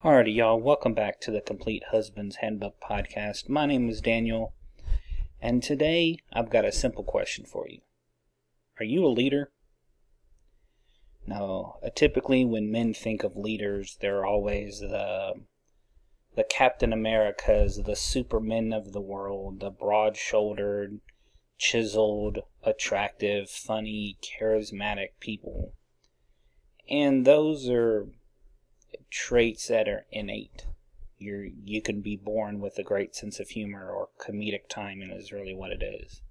Alrighty, y'all, welcome back to the Complete Husband's Handbook podcast. My name is Daniel, and today I've got a simple question for you. Are you a leader? Now, typically when men think of leaders, they're always the Captain Americas, the supermen of the world, the broad-shouldered, chiseled, attractive, funny, charismatic people. And those are traits that are innate. You can be born with a great sense of humor, or comedic timing is really what it is.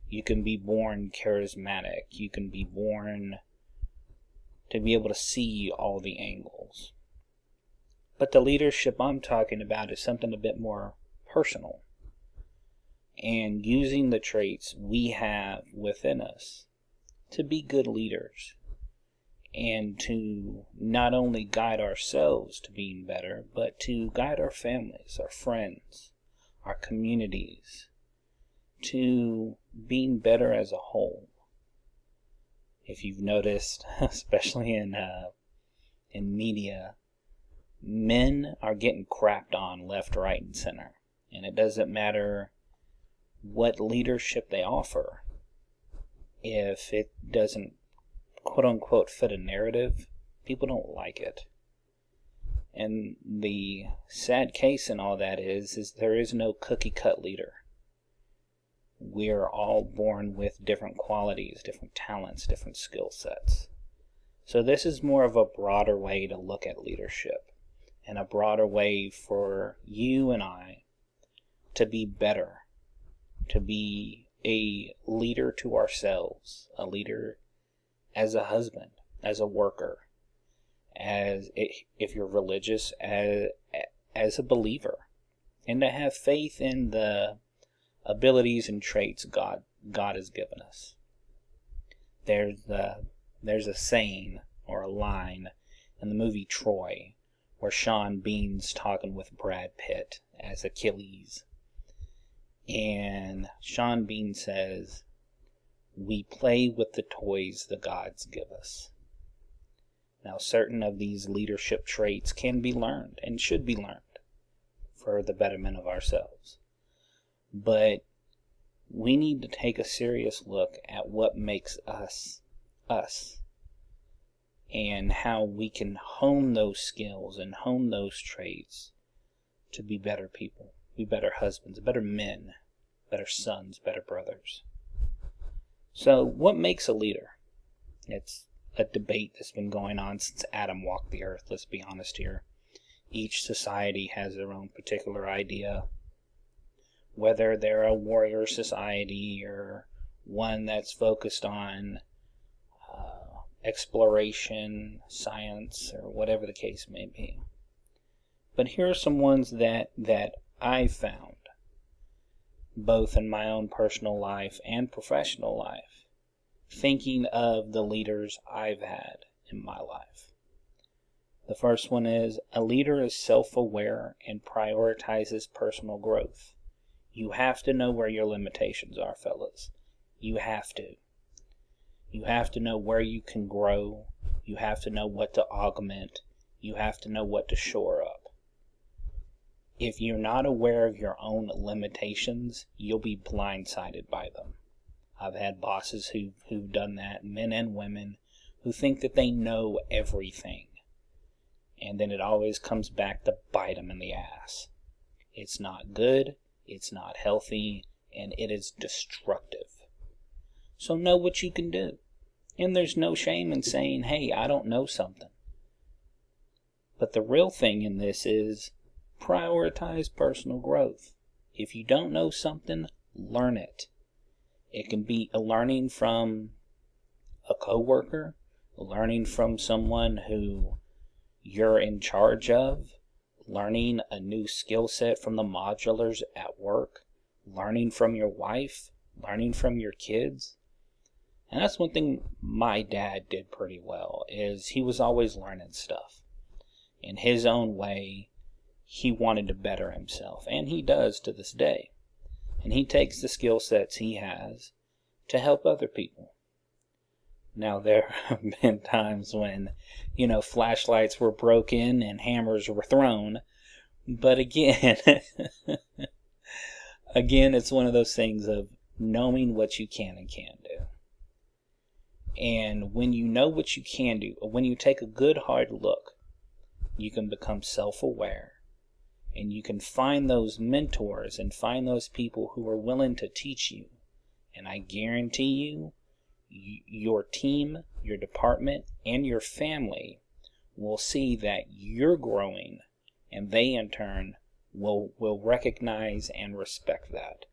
You can be born charismatic. You can be born to be able to see all the angles. But the leadership I'm talking about is something a bit more personal, and using the traits we have within us to be good leaders, and to not only guide ourselves to being better, but to guide our families, our friends, our communities, to being better as a whole. If you've noticed, especially in media, men are getting crapped on left, right, and center. And it doesn't matter what leadership they offer. If it doesn't quote-unquote fit a narrative, people don't like it. And the sad case in all that is there is no cookie-cut leader. We're all born with different qualities, different talents, different skill sets. So this is more of a broader way to look at leadership, and a broader way for you and I to be better, to be a leader to ourselves, a leader as a husband, as a worker, as if you're religious, as a believer, and to have faith in the abilities and traits God has given us. There's a saying or a line in the movie Troy where Sean Bean's talking with Brad Pitt as Achilles, and Sean Bean says, "We play with the toys the gods give us." Now, certain of these leadership traits can be learned and should be learned for the betterment of ourselves. But we need to take a serious look at what makes us, us, and how we can hone those skills and hone those traits to be better people, be better husbands, better men, better sons, better brothers. So, what makes a leader? It's a debate that's been going on since Adam walked the earth, let's be honest here. Each society has their own particular idea, whether they're a warrior society or one that's focused on exploration, science, or whatever the case may be. But here are some ones that I've found, both in my own personal life and professional life, thinking of the leaders I've had in my life. The first one is, a leader is self-aware and prioritizes personal growth. You have to know where your limitations are, fellas. You have to. You have to know where you can grow. You have to know what to augment. You have to know what to shore up. If you're not aware of your own limitations, you'll be blindsided by them. I've had bosses who've done that, men and women, who think that they know everything. And then it always comes back to bite them in the ass. It's not good, it's not healthy, and it is destructive. So know what you can do. And there's no shame in saying, hey, I don't know something. But the real thing in this is prioritize personal growth. If you don't know something, learn it. It can be a learning from a coworker, learning from someone who you're in charge of, learning a new skill set from the modulars at work, learning from your wife, learning from your kids. And that's one thing my dad did pretty well, is he was always learning stuff. In his own way, he wanted to better himself, and he does to this day. And he takes the skill sets he has to help other people. Now, there have been times when, flashlights were broken and hammers were thrown. But again, it's one of those things of knowing what you can and can't do. And when you know what you can do, when you take a good hard look, you can become self-aware. And you can find those mentors and find those people who are willing to teach you. And I guarantee you, your team, your department, and your family will see that you're growing, and they in turn will recognize and respect that.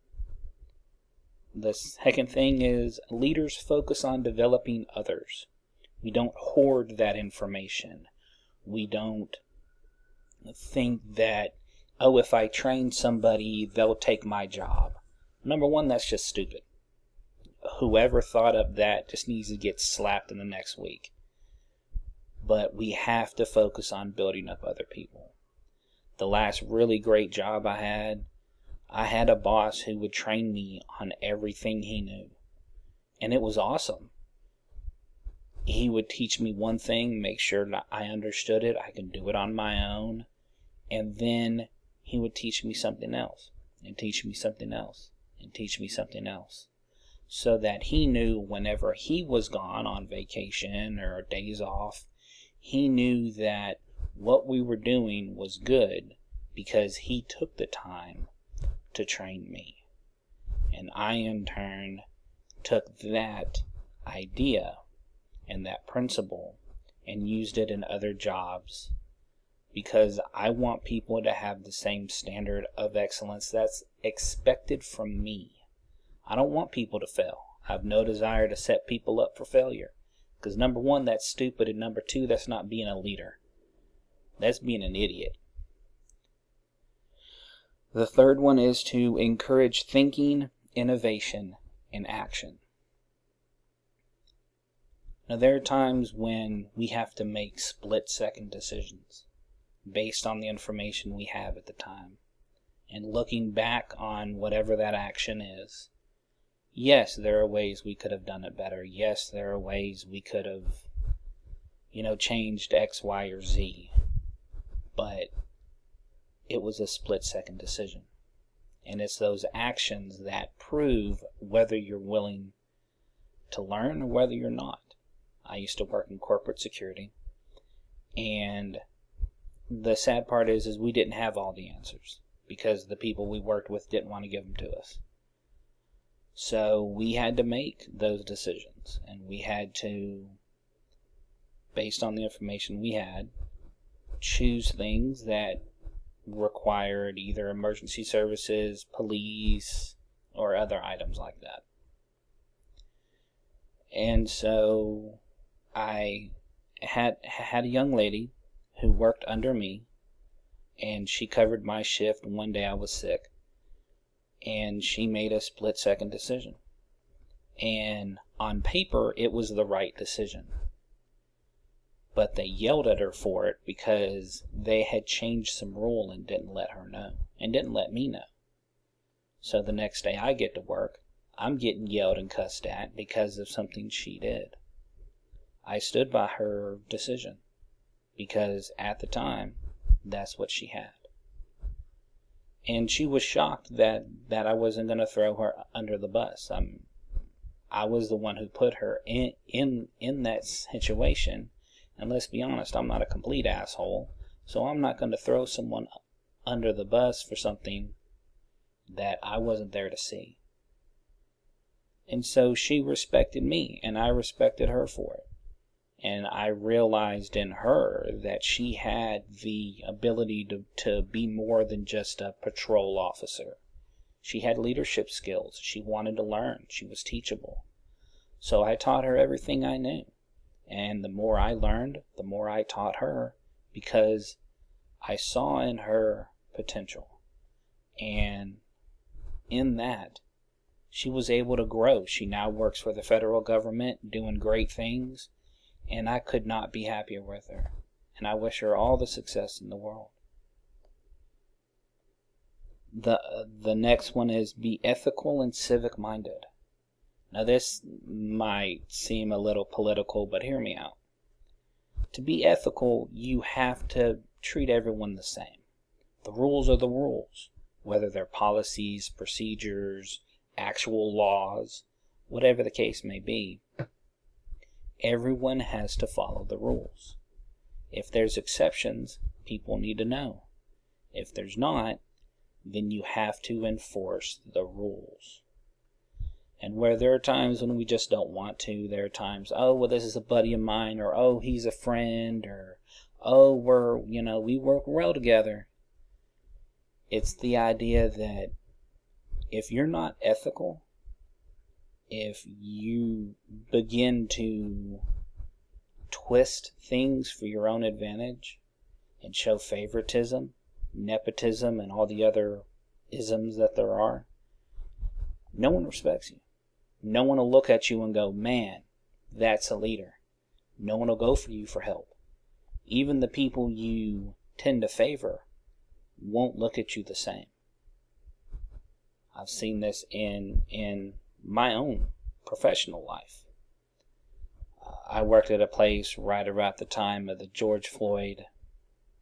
The second thing is leaders focus on developing others. We don't hoard that information. We don't think that, oh, if I train somebody, they'll take my job. Number one, that's just stupid. Whoever thought up that just needs to get slapped in the next week. But we have to focus on building up other people. The last really great job I had a boss who would train me on everything he knew. And it was awesome. He would teach me one thing, make sure that I understood it, I could do it on my own. And then he would teach me something else, and teach me something else, and teach me something else. So that he knew whenever he was gone on vacation or days off, he knew that what we were doing was good because he took the time to train me. And I in turn took that idea and that principle and used it in other jobs, because I want people to have the same standard of excellence that's expected from me. I don't want people to fail. I have no desire to set people up for failure. Because number one, that's stupid, and number two, that's not being a leader. That's being an idiot. The third one is to encourage thinking, innovation, and action. Now, there are times when we have to make split-second decisions based on the information we have at the time. And looking back on whatever that action is, yes, there are ways we could have done it better. Yes, there are ways we could have, changed X, Y, or Z. But it was a split-second decision. And it's those actions that prove whether you're willing to learn or whether you're not. I used to work in corporate security. And the sad part is we didn't have all the answers, because the people we worked with didn't want to give them to us. So we had to make those decisions, and we had to, based on the information we had, choose things that required either emergency services, police, or other items like that. And so I had a young lady who worked under me, and she covered my shift. One day I was sick, and she made a split-second decision. And on paper, it was the right decision. But they yelled at her for it because they had changed some rule and didn't let her know, and didn't let me know. So the next day I get to work, I'm getting yelled and cussed at because of something she did. I stood by her decision because at the time, that's what she had. And she was shocked that I wasn't going to throw her under the bus. I was the one who put her in that situation. And let's be honest, I'm not a complete asshole. So I'm not going to throw someone under the bus for something that I wasn't there to see. And so she respected me, and I respected her for it. And I realized in her that she had the ability to be more than just a patrol officer. She had leadership skills. She wanted to learn. She was teachable. So I taught her everything I knew. And the more I learned, the more I taught her, because I saw in her potential. And in that, she was able to grow. She now works for the federal government, doing great things. And I could not be happier with her. And I wish her all the success in the world. The next one is be ethical and civic minded. Now this might seem a little political, but hear me out. To be ethical, you have to treat everyone the same. The rules are the rules, whether they're policies, procedures, actual laws, whatever the case may be. Everyone has to follow the rules. If there's exceptions, people need to know. If there's not, then you have to enforce the rules. And where there are times when we just don't want to, there are times, oh, well, this is a buddy of mine, or oh, he's a friend, or oh, we work well together. It's the idea that if you're not ethical, if you begin to twist things for your own advantage and show favoritism, nepotism, and all the other isms that there are, no one respects you. No one will look at you and go, man, that's a leader. No one will go for you for help. Even the people you tend to favor won't look at you the same. I've seen this in my own professional life. I worked at a place right around the time of the George Floyd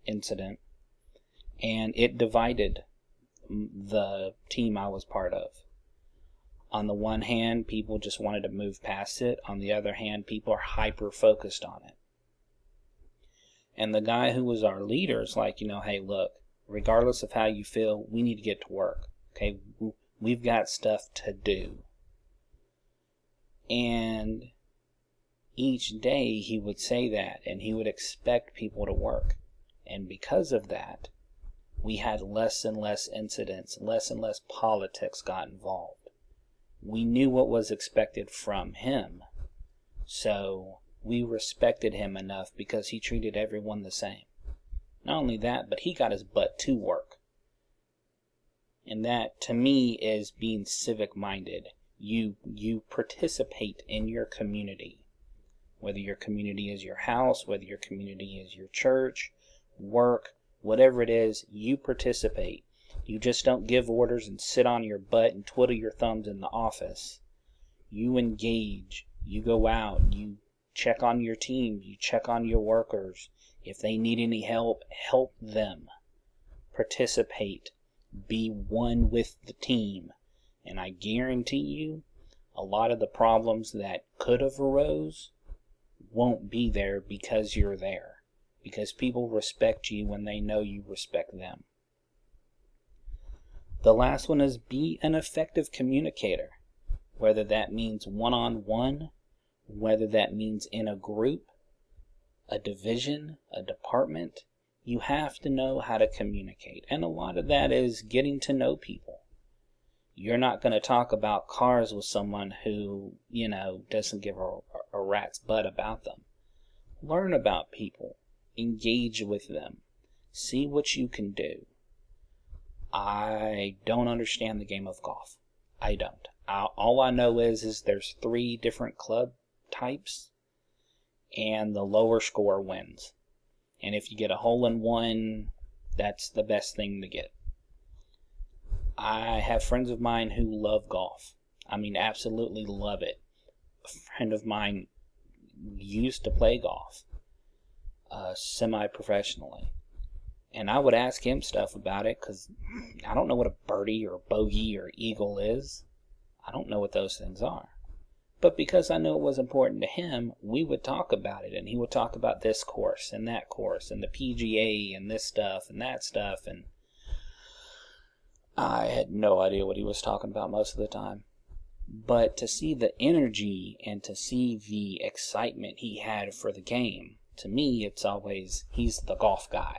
incident, and it divided the team I was part of. On the one hand, people just wanted to move past it. On the other hand, people are hyper-focused on it. And the guy who was our leader is like, hey, look, regardless of how you feel, we need to get to work. Okay, we've got stuff to do. And each day he would say that, and he would expect people to work. And because of that, we had less and less incidents, less and less politics got involved. We knew what was expected from him, so we respected him enough because he treated everyone the same. Not only that, but he got his butt to work. And that, to me, is being civic-minded. You participate in your community. Whether your community is your house, whether your community is your church, work, whatever it is, you participate. You just don't give orders and sit on your butt and twiddle your thumbs in the office. You engage. You go out. You check on your team. You check on your workers. If they need any help, help them. Participate. Be one with the team. And I guarantee you, a lot of the problems that could have arose won't be there because you're there. Because people respect you when they know you respect them. The last one is be an effective communicator. Whether that means one-on-one, whether that means in a group, a division, a department, you have to know how to communicate. And a lot of that is getting to know people. You're not going to talk about cars with someone who, doesn't give a rat's butt about them. Learn about people. Engage with them. See what you can do. I don't understand the game of golf. I don't. All I know is there's 3 different club types, and the lower score wins. And if you get a hole-in-one, that's the best thing to get. I have friends of mine who love golf. I mean, absolutely love it. A friend of mine used to play golf, semi-professionally. And I would ask him stuff about it because I don't know what a birdie or bogey or eagle is. I don't know what those things are. But because I knew it was important to him, we would talk about it. And he would talk about this course and that course and the PGA and this stuff and that stuff. And I had no idea what he was talking about most of the time. But to see the energy and to see the excitement he had for the game, to me, it's always, he's the golf guy.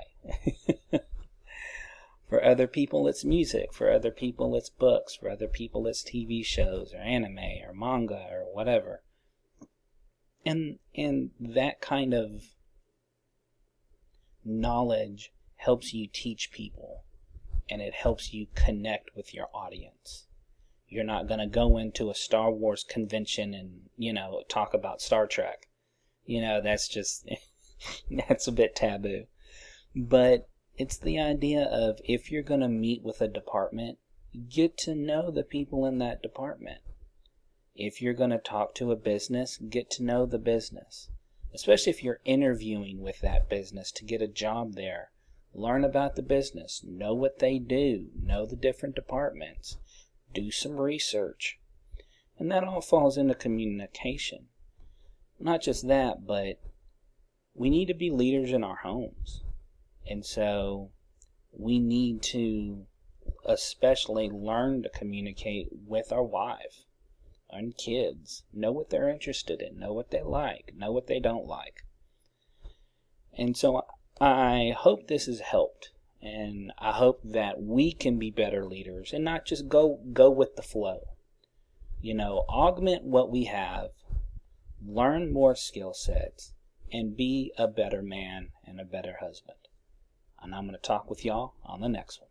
For other people, it's music. For other people, it's books. For other people, it's TV shows or anime or manga or whatever. And that kind of knowledge helps you teach people. And it helps you connect with your audience. You're not going to go into a Star Wars convention and, talk about Star Trek. That's just, that's a bit taboo. But it's the idea of, if you're going to meet with a department, get to know the people in that department. If you're going to talk to a business, get to know the business. Especially if you're interviewing with that business to get a job there. Learn about the business. Know what they do. Know the different departments. Do some research. And that all falls into communication. Not just that, but we need to be leaders in our homes. And so we need to especially learn to communicate with our wife and kids. Know what they're interested in. Know what they like. Know what they don't like. And so I hope this has helped. And I hope that we can be better leaders and not just go with the flow. Augment what we have, learn more skill sets, and be a better man and a better husband. And I'm going to talk with y'all on the next one.